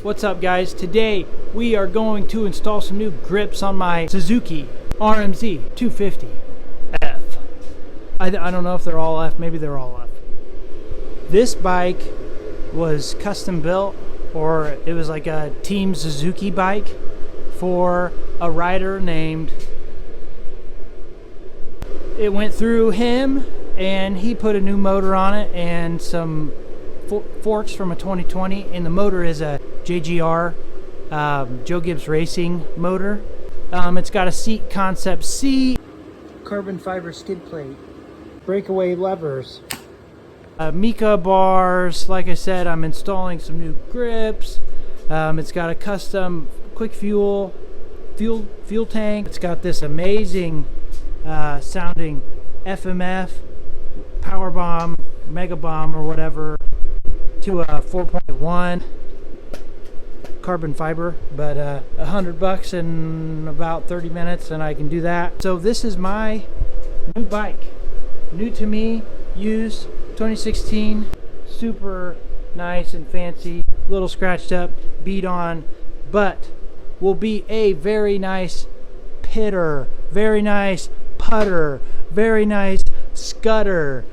What's up, guys? Today we are going to install some new grips on my Suzuki rm-z250 F. I don't know if they're all F, maybe they're all F. This bike was custom built, or it was like a Team Suzuki bike for a rider named. It went through him and he put a new motor on it and some forks from a 2020, and the motor is a JGR Joe Gibbs Racing motor. It's got a seat concept seat, carbon fiber skid plate, breakaway levers, mica bars. Like I said, I'm installing some new grips. It's got a custom quick fuel tank. It's got this amazing sounding FMF power bomb, mega bomb, or whatever, to a 4.1 carbon fiber, but $100 in about 30 minutes and I can do that. So this is my new bike, new to me, used 2016, super nice and fancy, little scratched up, beat on, but will be a very nice pitter, very nice putter, very nice scudder.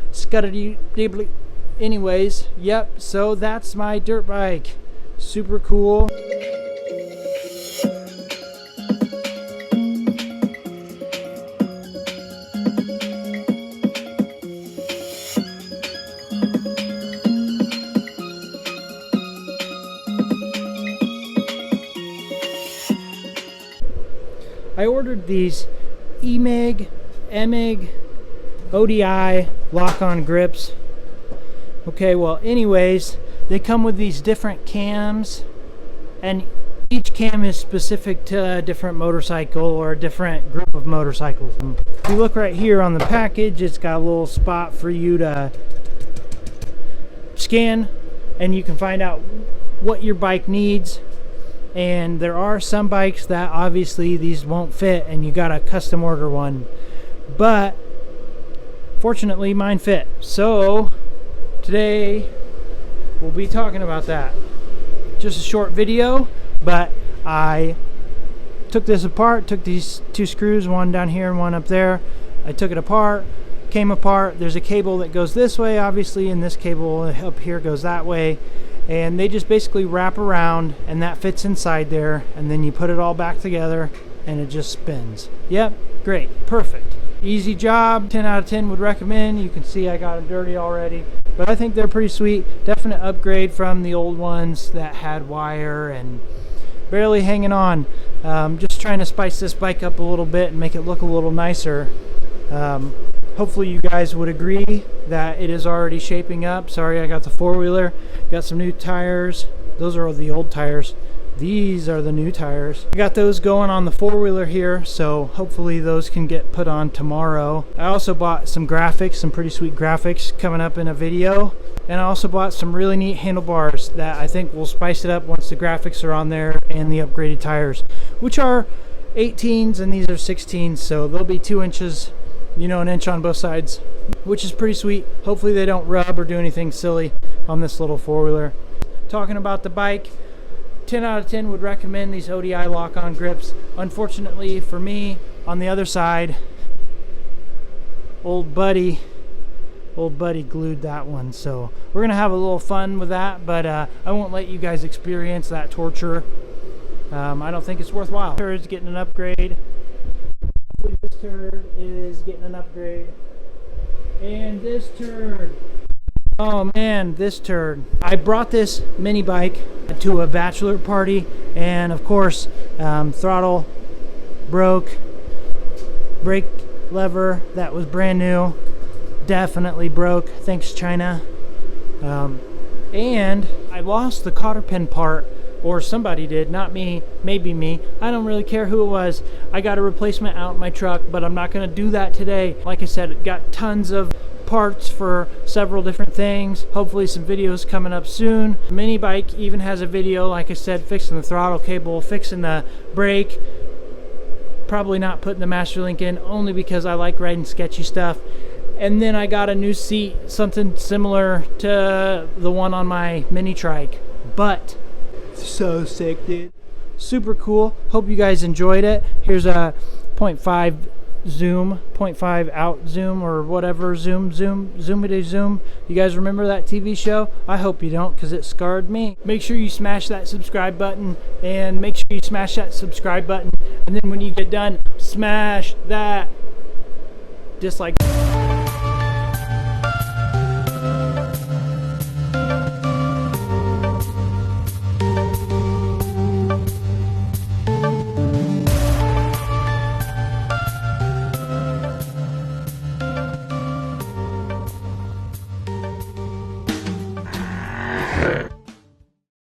Anyways, yep, so that's my dirt bike. Super cool. I ordered these EMIG ODI lock-on grips. Okay, well, anyways, they come with these different cams, and each cam is specific to a different motorcycle or a different group of motorcycles. If you look right here on the package, it's got a little spot for you to scan, and you can find out what your bike needs. And there are some bikes that obviously these won't fit and you gotta custom order one, but fortunately mine fit. So today we'll be talking about that. Just a short video, but I took this apart, took these two screws, one down here and one up there. I took it apart, came apart. There's a cable that goes this way, obviously, and this cable up here goes that way. And they just basically wrap around and that fits inside there, and then you put it all back together and it just spins. Yep, great, perfect. Easy job, 10 out of 10 would recommend. You can see I got them dirty already, but I think they're pretty sweet. Definite upgrade from the old ones that had wire and barely hanging on. Just trying to spice this bike up a little bit and make it look a little nicer. Hopefully you guys would agree that it is already shaping up. Sorry, I got the four-wheeler, got some new tires. Those are the old tires. These are the new tires. I got those going on the four-wheeler here, so hopefully those can get put on tomorrow. I also bought some graphics, some pretty sweet graphics coming up in a video. And I also bought some really neat handlebars that I think will spice it up once the graphics are on there and the upgraded tires, which are 18s and these are 16s, so they'll be 2 inches, you know, an inch on both sides, which is pretty sweet. Hopefully they don't rub or do anything silly on this little four-wheeler. Talking about the bike, 10 out of 10 would recommend these ODI lock-on grips. Unfortunately for me, on the other side, old buddy glued that one, so we're gonna have a little fun with that, but I won't let you guys experience that torture. I don't think it's worthwhile. Turd is getting an upgrade. This turd is getting an upgrade, and this turd, oh man, this turd. I brought this mini bike to a bachelor party, and of course throttle broke, brake lever that was brand new definitely broke, thanks China. And I lost the cotter pin part, or somebody did, not me, maybe me. I don't really care who it was. I got a replacement out in my truck, but I'm not gonna do that today. Like I said, it got tons of parts for several different things. Hopefully some videos coming up soon. The mini bike even has a video, like I said, fixing the throttle cable, fixing the brake. Probably not putting the master link in, only because I like riding sketchy stuff. And then I got a new seat, something similar to the one on my mini trike. But So sick, dude. Super cool. Hope you guys enjoyed it. Here's a 0.5 zoom, 0.5 out zoom, or whatever, zoomity zoom. You guys remember that TV show? I hope you don't, because it scarred me. Make sure you smash that subscribe button, and make sure you smash that subscribe button, and then when you get done, smash that dislike.